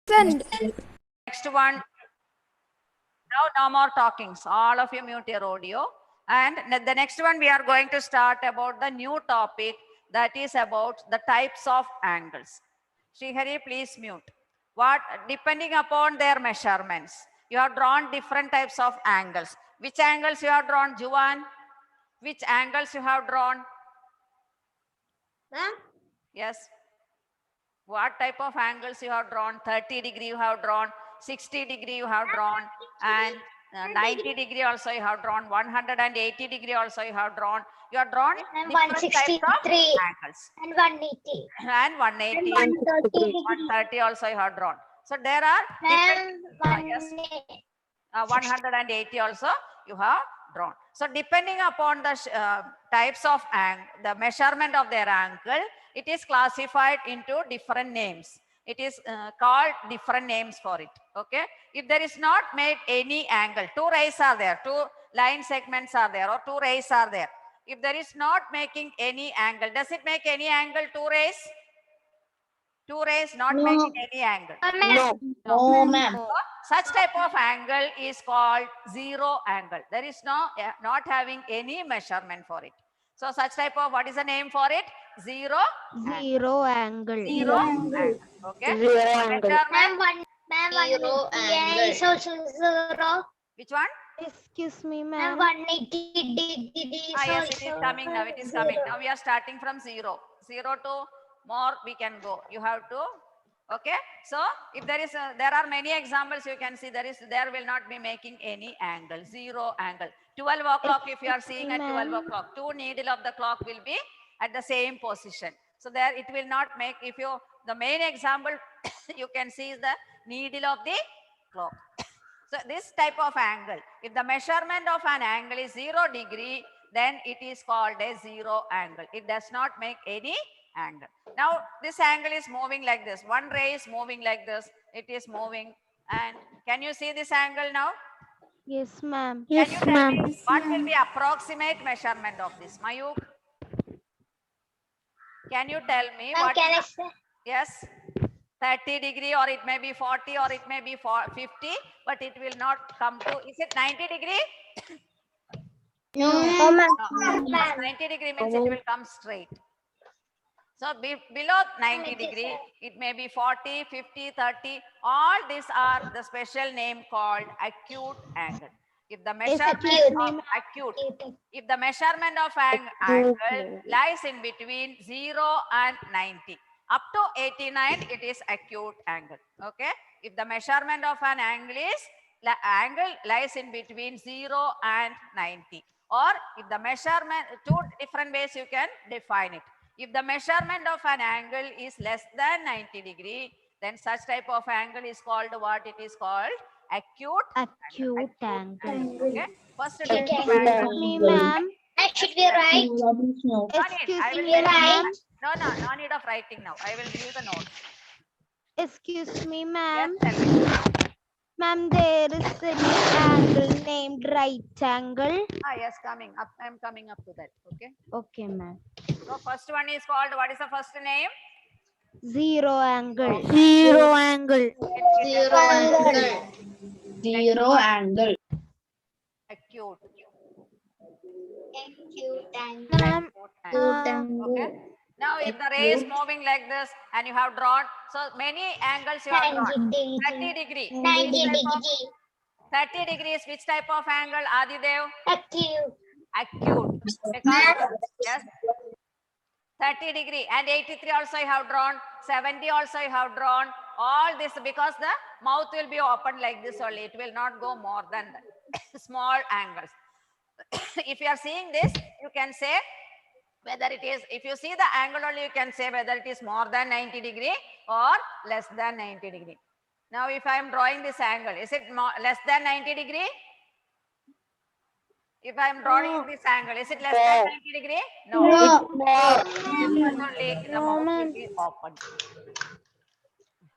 Send. Next one. Now no more talkings. All of you mute your audio. And the next one we are going to start about the new topic that is about the types of angles. Srihari, please mute. What, depending upon their measurements, you have drawn different types of angles. Which angles you have drawn, Juan? Which angles you have drawn? Ma'am? Yes. What type of angles you have drawn? 30-degree you have drawn, 60-degree you have drawn, and 90-degree also you have drawn, 180-degree also you have drawn. You have drawn And different types of 163 angles. and 180. And 180, And 130. 130 also you have drawn. So there are Ma'am, yes, 180 also you have drawn. So depending upon the types of the measurement of their angle, it is classified into different names. It is called different names for it. Okay. If there is not made any angle, two rays are there, two line segments are there, or two rays are there. If there is not making any angle, does it make any angle, two rays? Two rays not making any angle. No, ma'am. So, such type of angle is called zero angle. There is not having any measurement for it. So such type of, what is the name for it? Zero Angle. Zero angle. Okay. Zero angle. Measurement. Zero angle. So zero. Which one? Excuse me, And ma'am. 180 degrees. Yes, it is coming now. It is coming. Now we are starting from zero. Zero to more we can go. You have to. Okay. So if there is there are many examples you can see, there will not be making any angle. Zero angle. 12 o'clock, if you are seeing at 12 o'clock, two needle of the clock will be at the same position. So there it will not make, if you, the main example you can see is the needle of the clock. So this type of angle, if the measurement of an angle is 0-degree, then it is called a zero angle. It does not make any angle. Now this angle is moving like this. One ray is moving like this. It is moving. And can you see this angle now? Yes, ma'am. Can you tell me what will be approximate measurement of this? Mayuk? Can you tell me what? Can I say? Yes. 30-degree, or it may be 40, or it may be 50, but it will not come to, is it 90-degree? No, ma'am. 90-degree means it will come straight. So below 90-degree, it may be 40, 50, 30. All these are the special name called acute angle. If the measurement of acute, if the measurement of an angle lies in between 0 and 90, up to 89, it is acute angle. Okay. If the measurement of an angle lies in between 0 and 90, or if the measurement, two different ways you can define it. If the measurement of an angle is less than 90-degree, then such type of angle is called what? It is called acute Angle. Okay. First, Excuse me, ma'am. I should be right. Excuse me, ma'am. No need of writing now. I will give you the note. Excuse me, ma'am. Yes, tell me. Ma'am, there is a new angle named right angle. Yes, coming up. I am coming up to that. Okay. Okay, ma'am. So first one is called, what is the first name? Zero angle. Zero angle. Zero angle. Zero angle. Acute. Acute angle. Ma'am, Okay. Now if the ray is moving like this and you have drawn, so many angles you have drawn. 30-degree. 90-degree. 30 degrees, which type of angle, Adidev? Acute. Acute. Because, yes. 30-degree and 83 also you have drawn, 70 also you have drawn. All this because the mouth will be open like this only. It will not go more than that. Small angles. If you are seeing this, you can say whether it is, if you see the angle only, you can say whether it is more than 90-degree or less than 90-degree. Now, if I am drawing this angle, is it less than 90-degree? If I am drawing this angle, is it less than 90-degree? No. Only the mouth will be open.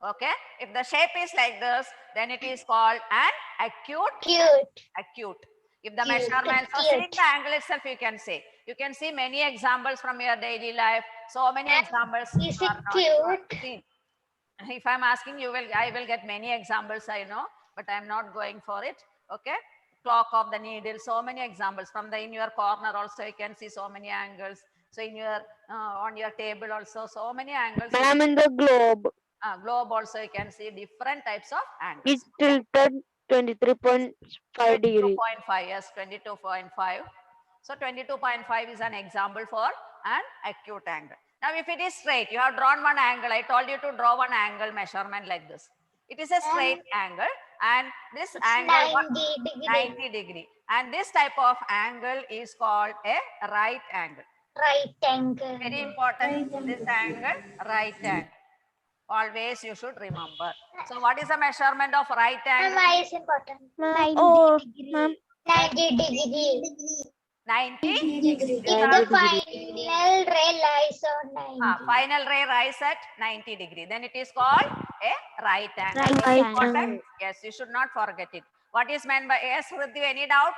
Okay. If the shape is like this, then it is called an acute. If the measurement, so seeing the angle itself, you can say. You can see many examples from your daily life. So many examples. Is it cute? If I'm asking, I will get many examples, I know, but I'm not going for it. Okay. Clock of the needle, so many examples in your corner also you can see so many angles. So in your on your table also so many angles. Ma'am, in the globe, Globe also you can see different types of it angles. tilted 23.5 degree. 22.5, yes, 22.5. So 22.5 is an example for an acute angle. Now if it is straight, you have drawn one angle. I told you to draw one angle measurement like this. It is a straight angle, and this angle 90 degree. 90 degree. And this type of angle is called a right angle. Right angle. Very important, this angle, right angle. Always you should remember. So what is the measurement of right Ma'am, angle? why is important? Ma'am, 90 oh, degree. ma'am. 90 degree. 90 If degrees. the final ray lies on 90. Final ray rise at 90 degree. Then it is called a right angle. Right Very angle. important. Yes, you should not forget it. What is meant by yes, Riddhi, any doubt?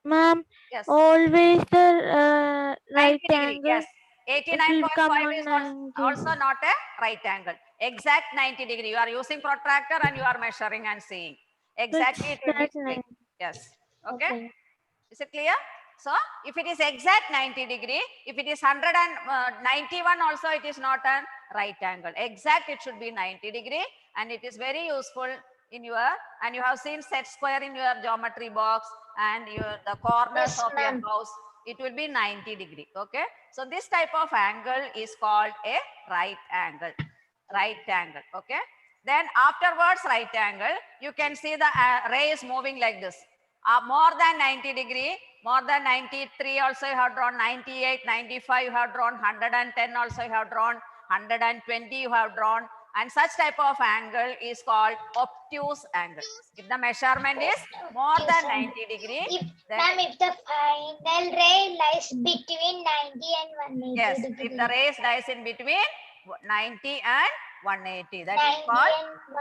Ma'am, Yes. always the 90 right degree. angle. Yes. It will come 89.5 on is 90. also not a right angle. Exact 90 degree. You are using protractor and you are measuring and seeing. Exactly it will be Exact 90. straight. Yes. Okay. Is it clear? So if it is exact 90 degree, if it is 191 also, it is not a right angle. Exact, it should be 90 degree, and it is very useful in your, and you have seen set square in your geometry box and the corners Yes, of your ma'am. house, it will be 90 degree. Okay. So this type of angle is called a right angle. Right angle. Okay. Then afterwards right angle, you can see the ray is moving like this. More than 90 degree, more than 93 also you have drawn, 98, 95 you have drawn, 110 also you have drawn, 120 you have drawn, and such type of angle is called obtuse angle. If the measurement is more than 90 degree, If, then ma'am, if the final ray lies between 90 and 180 yes, degree. if the rays lies in between 90 and 180, that 90 is called,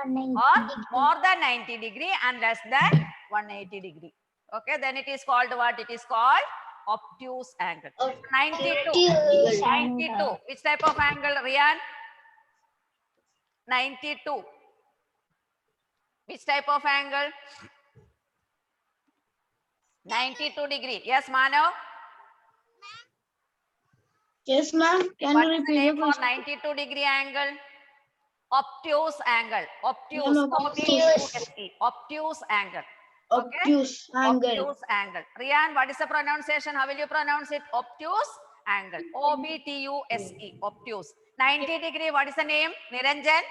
and 180 or degree. more than 90 degree and less than 180 degree. Okay, then it is called what? It is called obtuse angle. 92. Obtuse 92. angle. Which type of angle, Rian? 92. Which type of angle? 92 degree. Yes, Manav? Yes, ma'am. Can What you is the repeat name the for question? 92 degree angle? Obtuse angle. Obtuse. No, no, O-B-T-U-S-E. Obtuse angle. Okay? Obtuse angle. Obtuse angle. Rian, what is the pronunciation? How will you pronounce it? Obtuse angle. O-B-T-U-S-E. Obtuse. 90 degree. What is the name? Niranjan?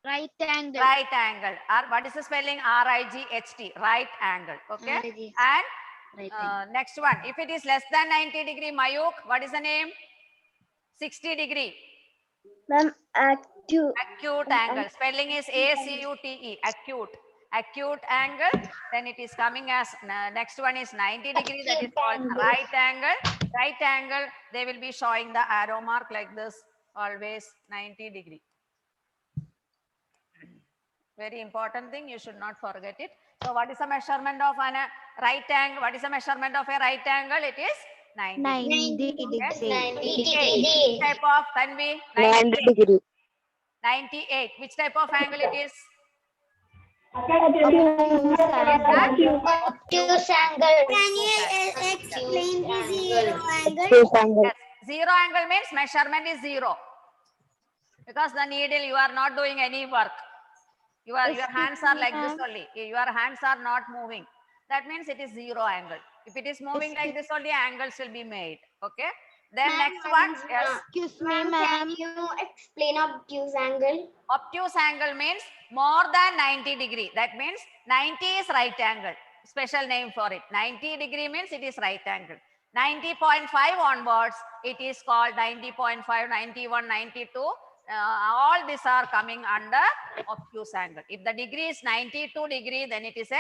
Right angle. Right angle. Or what is the spelling? R-I-G-H-T. Right angle. Okay. And next one. If it is less than 90 degree, Mayuk, what is the name? 60 degree. Ma'am, acute. Acute angle. Spelling is A-C-U-T-E. Acute. Acute angle. Then it is coming as next one is 90 degree. That is Acute called angle. right angle. Right angle. They will be showing the arrow mark like this. Always 90 degree. Very important thing. You should not forget it. So what is the measurement of a right angle? What is the measurement of a right angle? It is 90. 90 degree. 90 Which degree. type of Tanvi? 90 98. degree. 98. Which type of angle it is? Obtuse angle. Obtuse angle. explain the zero Obtuse angle. Yes. Zero angle means measurement is zero. Because the needle, you are not doing any work. Your hands are like this only. Your hands are not moving. That means it is zero angle. If it is moving like this only, angles will be made. Okay. Then next one. Yes. Excuse me, ma'am. you explain obtuse angle? Obtuse angle means more than 90 degree. That means 90 is right angle. Special name for it. 90 degree means it is right angle. 90.5 onwards, it is called 90.5, 91, 92. All these are coming under obtuse angle. If the degree is 92 degree, then it is an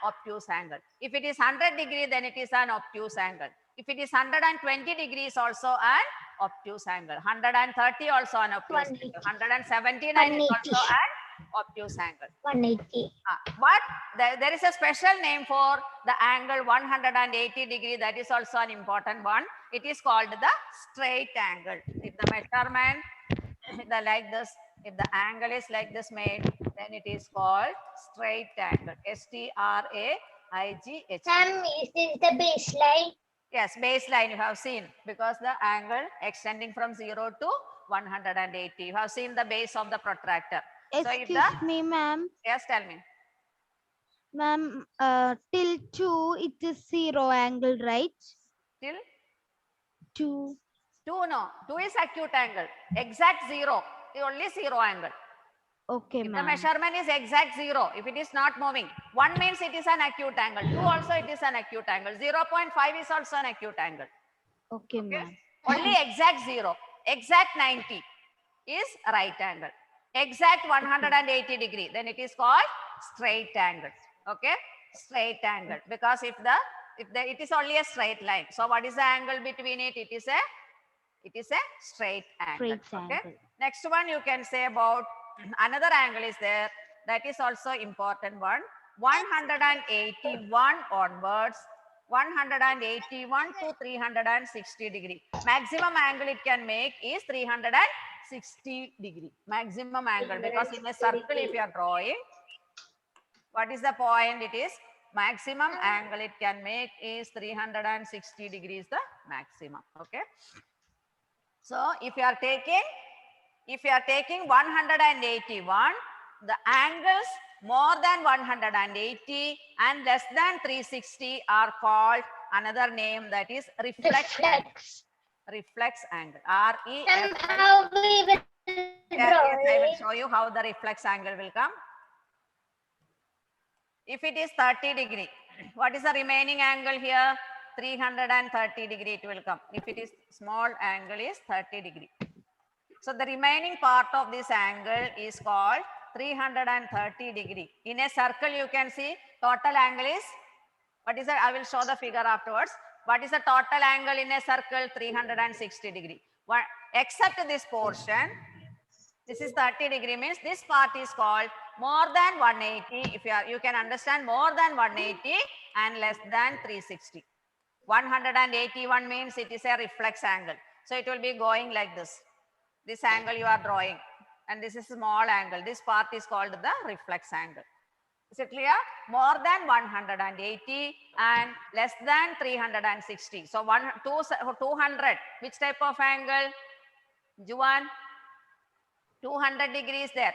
obtuse angle. If it is 100 degree, then it is an obtuse angle. If it is 120 degrees, also an obtuse angle. 130 also an obtuse angle. 179 is also an obtuse angle. 180. But there is a special name for the angle 180 degree. That is also an important one. It is called the straight angle. If the measurement the like this, if the angle is like this made, then it is called straight angle. S-T-R-A-I-G-H. Ma'am, is this the baseline? Yes, baseline you have seen, because the angle extending from 0 to 180. You have seen the base of the protractor. So if the, Excuse me, ma'am. yes, tell me. Ma'am, till 2, it is 0 angle, right? Till 2. 2, no. 2 is acute angle. Exact 0, only 0 angle. Okay, If the ma'am. measurement is exact 0, if it is not moving, 1 means it is an acute angle. 2 also it is an acute angle. 0.5 is also an acute angle. Okay, Okay. ma'am. Only exact 0, exact 90 is right angle. Exact 180 degree, then it is called straight angle. Okay, straight angle, because if it is only a straight line. So what is the angle between it? It is a straight angle. Straight Okay. angle. Next one you can say about another angle is there. That is also important one. 181 onwards. 181 to 360 degree. Maximum angle it can make is 360 degree. Maximum angle, because in a circle if you are drawing, what is the point? It is maximum angle it can make is 360 degrees the maximum. Okay. So if you are taking 181, the angles more than 180 and less than 360 are called another name, that is reflex angle. Reflex angle. R-E-F-L. Ma'am, how we will Yes, draw I will it? show you how the reflex angle will come. If it is 30 degree, what is the remaining angle here? 330 degree it will come. If it is small angle is 30 degree. So the remaining part of this angle is called 330 degree. In a circle you can see total angle is, what is that? I will show the figure afterwards. What is the total angle in a circle? 360 degree. Except this portion, this is 30 degree, means this part is called more than 180. If you can understand more than 180 and less than 360. 181 means it is a reflex angle. So it will be going like this. This angle you are drawing, and this is small angle. This part is called the reflex angle. Is it clear? More than 180 and less than 360. So 200, which type of angle? Juan, 200 degrees there.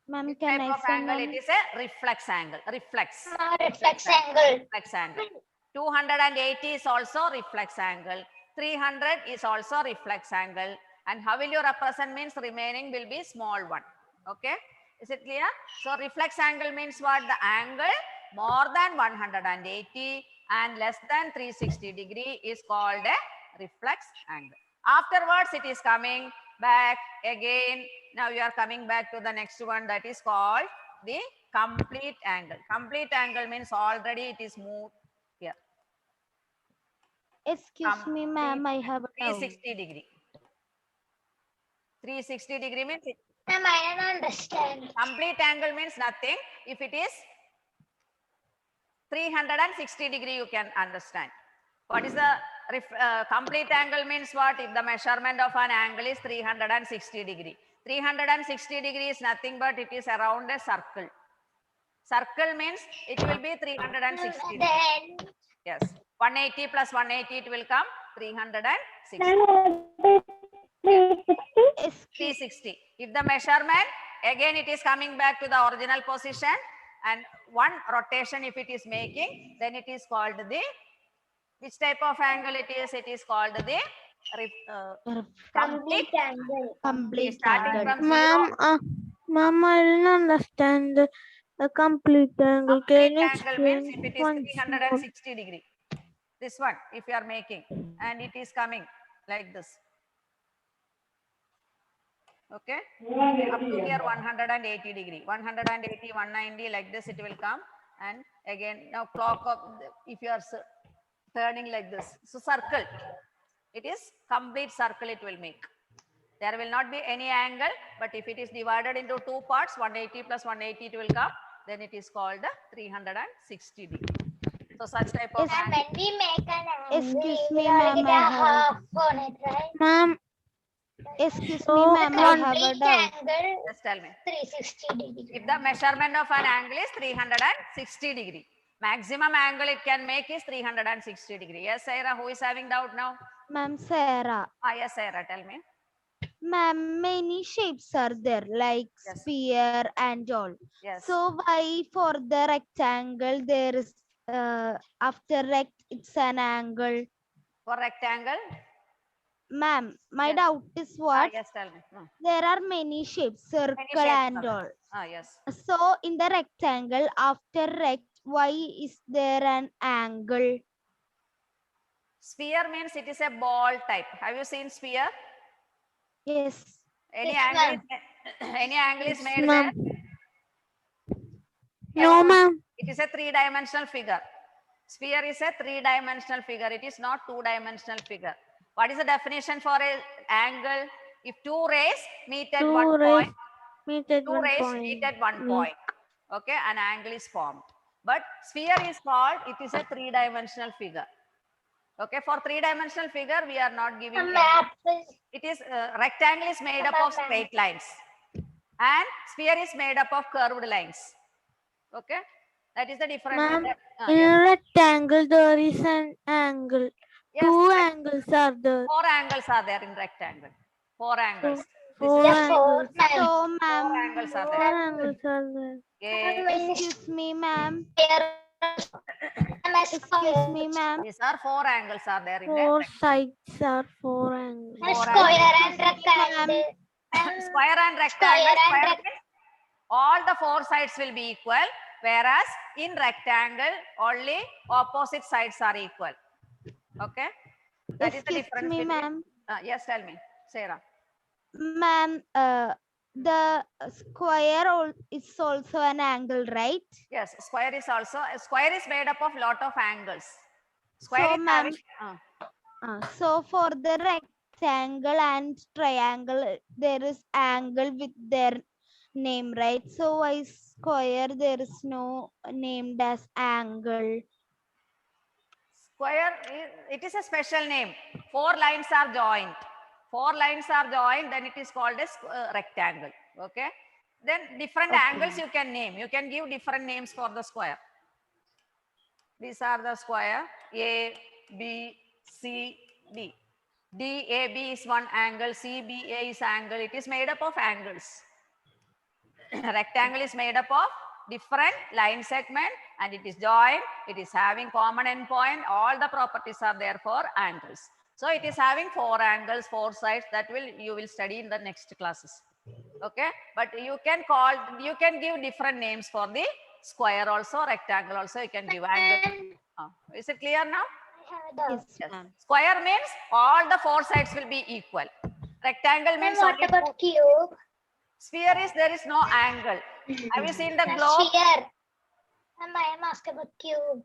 Ma'am, Which can type I of say, angle? ma'am? It is a reflex angle. Reflex. Reflex angle. Reflex angle. 280 is also reflex angle. 300 is also reflex angle. And how will you represent? Means remaining will be small one. Okay. Is it clear? So reflex angle means what? The angle more than 180 and less than 360 degree is called a reflex angle. Afterwards it is coming back again. Now you are coming back to the next one, that is called the complete angle. Complete angle means already it is moved here. Excuse me, ma'am, I have a doubt. 360 degree. 360 degree means Ma'am, I don't understand. complete angle means nothing. If it is 360 degree, you can understand. What is the complete angle means what? If the measurement of an angle is 360 degree. 360 degree is nothing but it is around a circle. Circle means it will be 360 degree. Then Yes. 180 plus 180 it will come 360. 360. If the measurement, again it is coming back to the original position, and one rotation if it is making, then it is called the, which type of angle it is? It is called the complete angle. Complete starting angle. from Ma'am, zero. ma'am, I didn't understand the complete angle. Can Complete you angle means if explain it is once more? 360 degree. This one, if you are making, and it is coming like this. Okay, up to here 180 degree, 180, 190, like this it will come. And again, now clock up, if you are turning like this, so circle, it is complete circle it will make. There will not be any angle, but if it is divided into two parts, 180 plus 180 it will come, then it is called the 360 degree. So such type of Yes, And angle. when we make an angle, Excuse we me, will ma'am, get I a have- half on it, right? Ma'am, Excuse So, me, ma'am, I one have a Complete doubt. angle Just tell me. 360 degree. If the measurement of an angle is 360 degree, maximum angle it can make is 360 degree. Yes, Sarah, who is having doubt now? Ma'am, Sarah. Yes, Sarah, tell me. Ma'am, many shapes are there, like Yes. sphere and all. Yes. So why for the rectangle there is after rect it's an angle? For rectangle? Ma'am, my Yes. doubt is what? Yes, tell me. There are many shapes, circle Many shapes and are all. there. Yes. So in the rectangle after rect, why is there an angle? Sphere means it is a ball type. Have you seen sphere? Yes. Any Yes, angle ma'am. is any angle is made ma'am. there? No, ma'am. It is a three-dimensional figure. Sphere is a three-dimensional figure. It is not two-dimensional figure. What is the definition for an angle? If two rays meet at Two one rays point, meet at two one rays point. meet at one meet- point. Okay, an angle is formed. But sphere is called, it is a three-dimensional figure. Okay, for three-dimensional figure, we are not giving A any- map is it is rectangle is made up of straight lines and sphere is made up of curved lines. Okay, that is the difference. Ma'am, Yes. in a rectangle there is an angle. Yes, Two correct. angles are there. Four angles are there in rectangle. Four angles. This Four is the fourth, angles. ma'am. So four ma'am, angles are Four there. angles are there. Okay. excuse me, ma'am. Excuse Excuse me, ma'am. These are four angles are there in a Four rectangle. sides are four angles. A Four square and angles. rectangle. Square and rectangle. Square and Square rect- means all the four sides will be equal, whereas in rectangle only opposite sides are equal. Okay, that is the Excuse difference me, between. ma'am. Yes, tell me, Sarah. Ma'am, the square is also an angle, right? Yes, square is also square is made up of lot of angles. Square So, is ma'am, having. so for the rectangle and triangle, there is angle with their name, right? So why square there is no named as angle? Square, it is a special name. Four lines are joined. Four lines are joined, then it is called as rectangle. Okay. Then different angles you can name. You can give different names for the square. These are the square A, B, C, D. DAB is one angle, CBA is angle. It is made up of angles. Rectangle is made up of different line segment and it is joined. It is having common endpoint. All the properties are there for angles. So it is having four angles, four sides that you will study in the next classes. Okay, but you can give different names for the square also, rectangle also. You can give angle. Is it clear now? I have a doubt. Yes, ma'am. Square means all the four sides will be equal. Rectangle Ma'am, means what only about cube? sphere is there is no angle. Have you seen the globe? Sphere. Ma'am, I am asking about cube.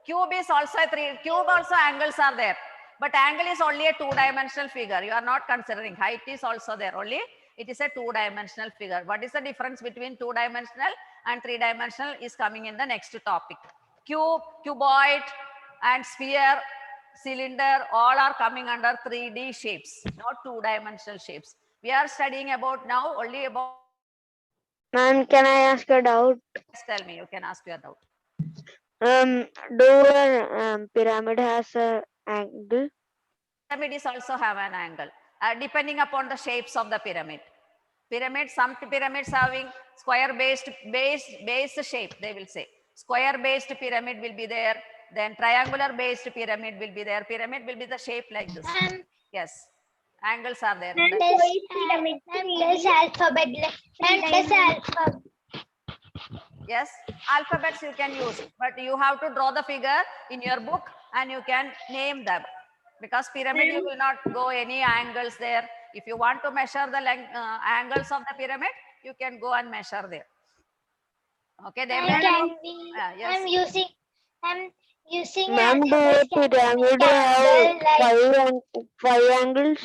Cube is also cube also angles are there. But angle is only a two-dimensional figure. You are not considering height is also there. Only it is a two-dimensional figure. What is the difference between two-dimensional and three-dimensional is coming in the next topic. Cube, cuboid and sphere, cylinder, all are coming under 3D shapes, not two-dimensional shapes. We are studying about now only about. Ma'am, can I ask a doubt? Tell me, you can ask your doubt. Do a pyramid has a angle? Pyramid is also have an angle depending upon the shapes of the pyramid. Some pyramids having square based shape, they will say. Square based pyramid will be there. Then triangular based pyramid will be there. Pyramid will be the shape like this. Yes. Angles are there. And there's alphabet. And there's alphabet. Yes, alphabets you can use, but you have to draw the figure in your book and you can name them. Because pyramid, you will not go any angles there. If you want to measure the angles of the pyramid, you can go and measure there. Okay, they may Yes. I'm using Ma'am, do a alphabet pyramid angle have like five angles?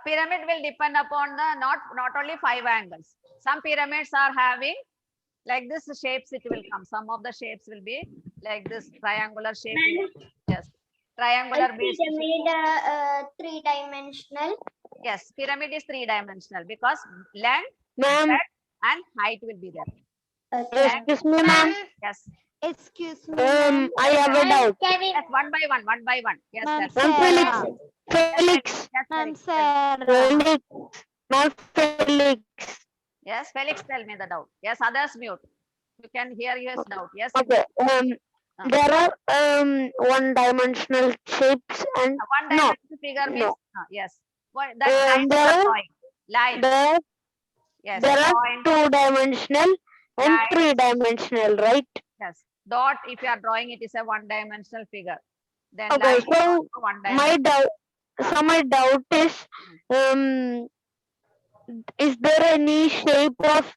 pyramid will depend upon the not only five angles. Some pyramids are having like this shapes, it will come. Some of the shapes will be like this triangular shape. Yes, triangular based. pyramid 3-dimensional. Yes, pyramid is three-dimensional because length, Ma'am, breadth, and height will be there. excuse me, ma'am. Yes, Excuse me, ma'am. I have a doubt. Can we yes, one by one, one by one. Yes, Ma'am, tell me. Sarah. Felix. Yes, Ma'am, Felix, tell me. Sarah. Felix. Ma'am, Felix. Yes, Felix, tell me the doubt. Yes, others mute. You can hear his doubt. Yes, Okay. Uh. There are one-dimensional shapes and one no. dimensional figure means no. yes. What that line there you are are- drawing. Line. There Yes. there are Point. two-dimensional and Line. three-dimensional, right? Yes. Dot. If you are drawing, it is a one-dimensional figure. Then Okay, line is so also one my dimensional. doubt. My doubt is there any shape of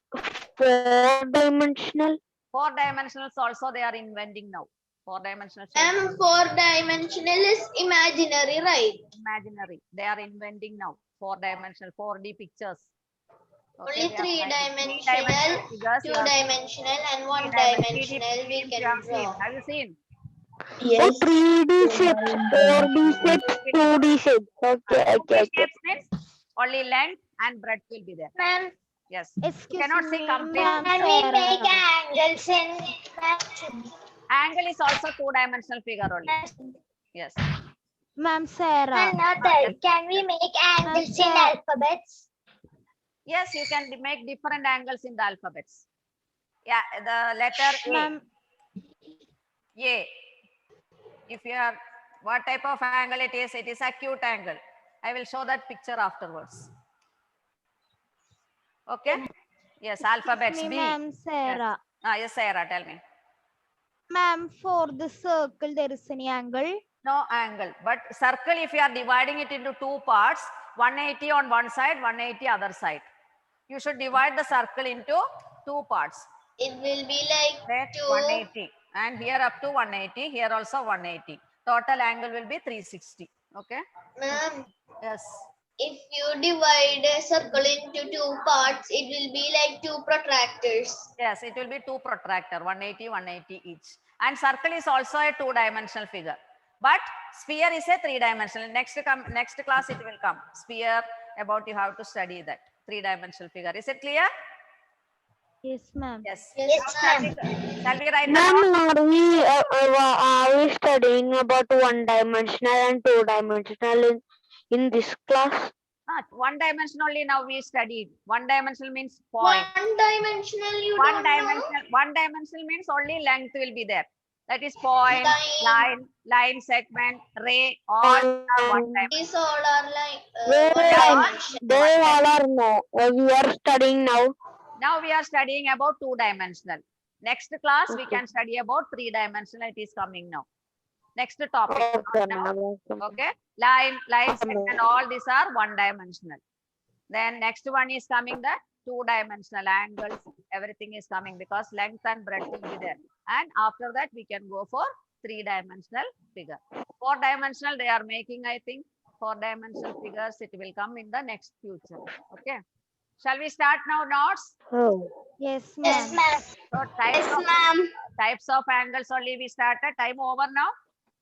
four-dimensional? Four-dimensionals also they are inventing now. Four-dimensional shape. Four-dimensional is imaginary, right? Imaginary. They are inventing now. Four-dimensional, 4D pictures. Only they are three-dimensional, three-dimensional figures you have seen. two-dimensional, and Three-dimensional 1-dimensional we you can have seen. draw. Have you seen? Oh, 3D shapes, 4D shapes, 2D shapes. Okay, 2D okay. shapes means only length and breadth will be there. Ma'am, Yes. You Excuse cannot see me, complete. ma'am, can we make Sarah. angles in Angle is also two-dimensional figure only. Yes. Ma'am, Sarah. another? Can we make angles in sir. alphabets? Yes, you can make different angles in the alphabets. Yeah, the letter A. Ma'am, A. If you are, what type of angle it is acute angle. I will show that picture afterwards. Okay. Yes, alphabets me, B. ma'am, Sarah. Yes, Sarah, tell me. Ma'am, for the circle, there is any angle? No angle, but circle, if you are dividing it into two parts, 180 on one side, 180 other side. You should divide the circle into two parts. It will be like There 180 and here up to 180, here also 180. Total angle will be 360. Okay. Ma'am, Yes. if you divide a circle into two parts, it will be like two protractors. Yes, it will be two protractor, 180, 180 each. And circle is also a two-dimensional figure. But sphere is a three-dimensional. Next class it will come. Sphere, about you have to study that. Three-dimensional figure. Is it clear? Yes, ma'am. Yes. Yes, Now, ma'am. shall we write the Ma'am, note? are we studying about one-dimensional and two-dimensional in this class? One dimension only now we studied. One dimensional means point. One-dimensional, you One don't know? dimensional means only length will be there. That is point, Line. line segment, ray, all are one dimensional. These all are like They one-dimensional. they all are no. We are studying now. Now we are studying about two-dimensional. Next class we Okay. can study about three-dimensional. It is coming now. Next topic. Okay, Now, ma'am. okay, line Okay, segment, all these are one-dimensional. Then next one is coming the two-dimensional angles. Everything is coming because length and breadth will be there. And after that we can go for three-dimensional figure. Four-dimensional they are making, I think. Four-dimensional figures it will come in the next future. Okay. Shall we start now, notes? Oh. Yes, Yes, ma'am. ma'am. So types of angles only we started. Time over now.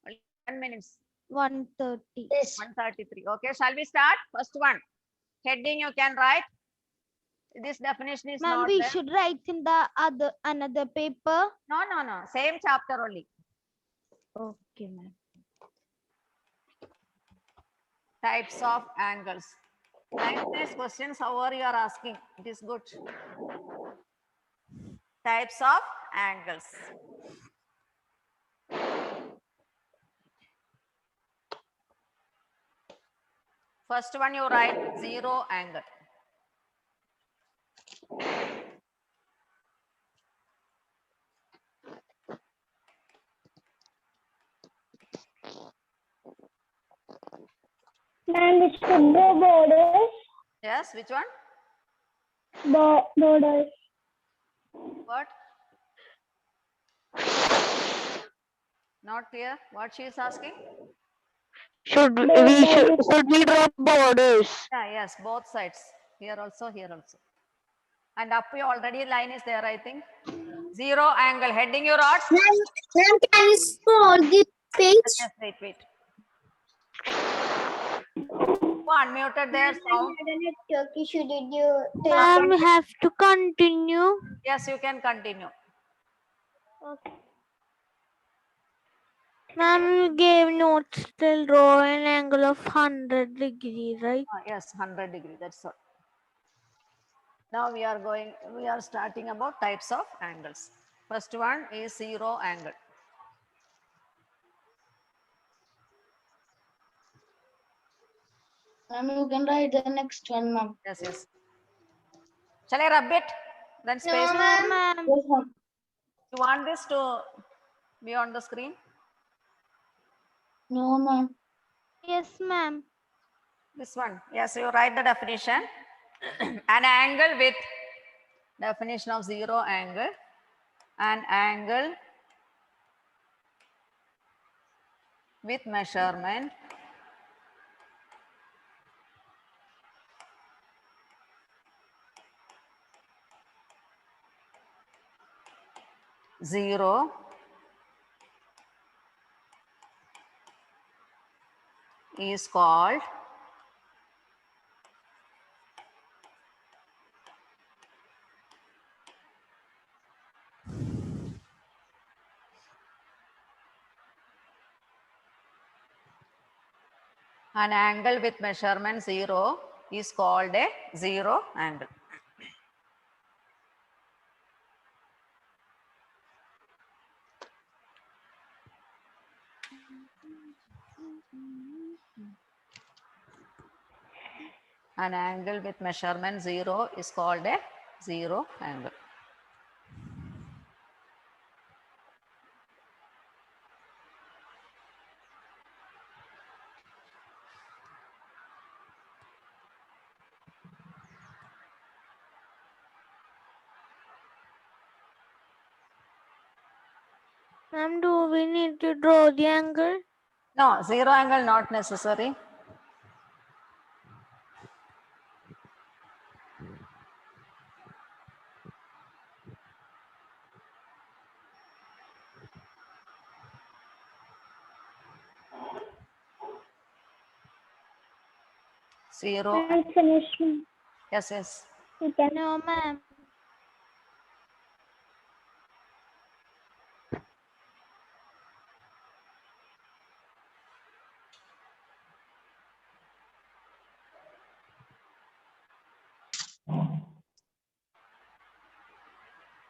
Only 10 minutes. 130. Yes. 133. Okay, shall we start? First one. Heading you can write. This definition is Ma'am, not we there. should write in the another paper. No. Same chapter only. Okay, ma'am. Types of angles. Nice questions, however you are asking. It is good. Types of angles. First one you write zero angle. Ma'am, it should be borders. Yes, which one? Borders. What? Not clear. What she is asking? Should we draw borders? Yeah, yes, both sides. Here also, here also. And up here already line is there, I think. Zero angle. Heading your rods. Ma'am, can you scroll the page? Yes, wait. Who unmuted their sound? Network issue. Did you take Ma'am, we have to continue. Yes, you can continue. Ma'am, you gave notes till draw an angle of 100 degree, right? Yes, 100 degree. That's all. Now we are starting about types of angles. First one is zero angle. Ma'am, you can write the next one, ma'am. Yes, yes. Shall I rub it? Then space. No, No, ma'am. ma'am. Yes, ma'am. You want this to be on the screen? No, ma'am. Yes, ma'am. This one. Yes, you write the definition. An angle with definition of zero angle. An angle with measurement zero is called an angle with measurement zero is called a zero angle. An angle with measurement zero is called a zero angle. Ma'am, do we need to draw the angle? No, zero angle not necessary. Zero. Finish. Yes, yes. No, ma'am.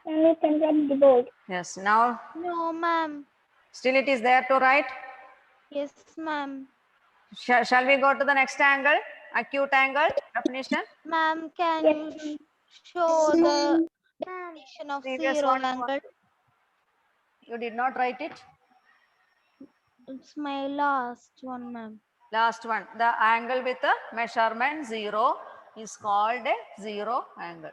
And you can write the board. Yes. Now, No, ma'am. still it is there to write. Yes, ma'am. Shall we go to the next angle? Acute angle definition. Ma'am, can you show the definition of Previous zero one. angle? You did not write it. It's my last one, ma'am. Last one. The angle with a measurement zero is called a zero angle.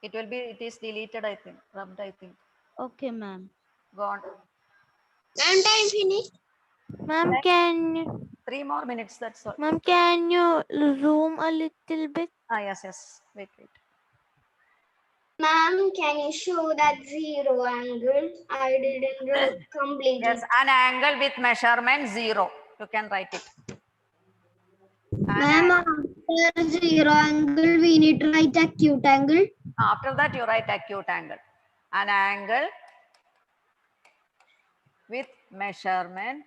It will be. It is deleted. I think. Rubbed. I think. Okay, ma'am. Gone. And time finished. Ma'am, can you, 3 more minutes. That's all. ma'am, can you zoom a little bit? Yes, yes. Wait, wait. Ma'am, can you show that zero angle? I didn't complete Yes, it. an angle with measurement zero. You can write it. Ma'am, after zero angle, we need to write acute angle. After that, you write acute angle. An angle with measurement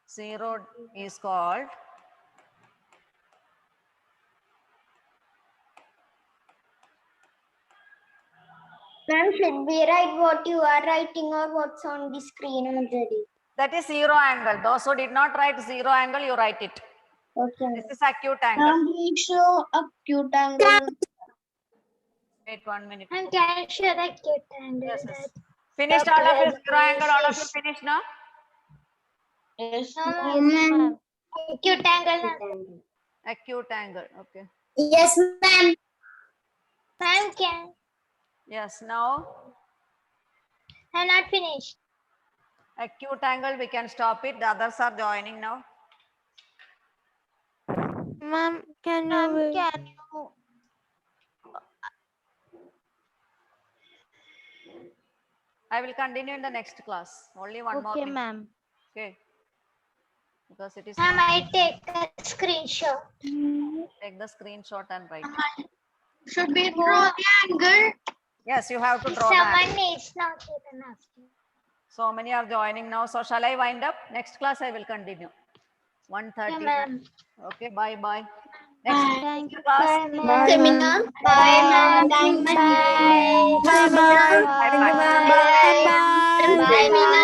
zero is called Ma'am, should we write what you are writing or what's on the screen already? that is zero angle. Those who did not write zero angle, you write it. Okay. This is acute angle. Ma'am, we show acute angle. Wait 1 minute. And can you show the acute angle? Yes, yes. Finished all of you zero angle. All of you Yes. finished now. Yes, ma'am. Acute angle. Acute angle. Okay. Yes, ma'am. Ma'am, can Yes. Now I'm not finished. acute angle. We can stop it. The others are joining now. Ma'am, can you Ma'am, wait? can you? I will continue in the next class. Only one more Okay, minute. ma'am. Okay. because it is Ma'am, not. I take a screenshot. Take the screenshot and write. Should we draw the angle? Yes, you have to draw that. Someone needs not even asking. So many are joining now. So shall I wind up? Next class I will continue. 1:30. ma'am. Okay, bye bye. Next Thank you. class. Bye, Seminar. ma'am. Bye, ma'am. Bye. Thank you. Bye bye. Bye, Thank you, bye. ma'am. Bye. Bye, Mina.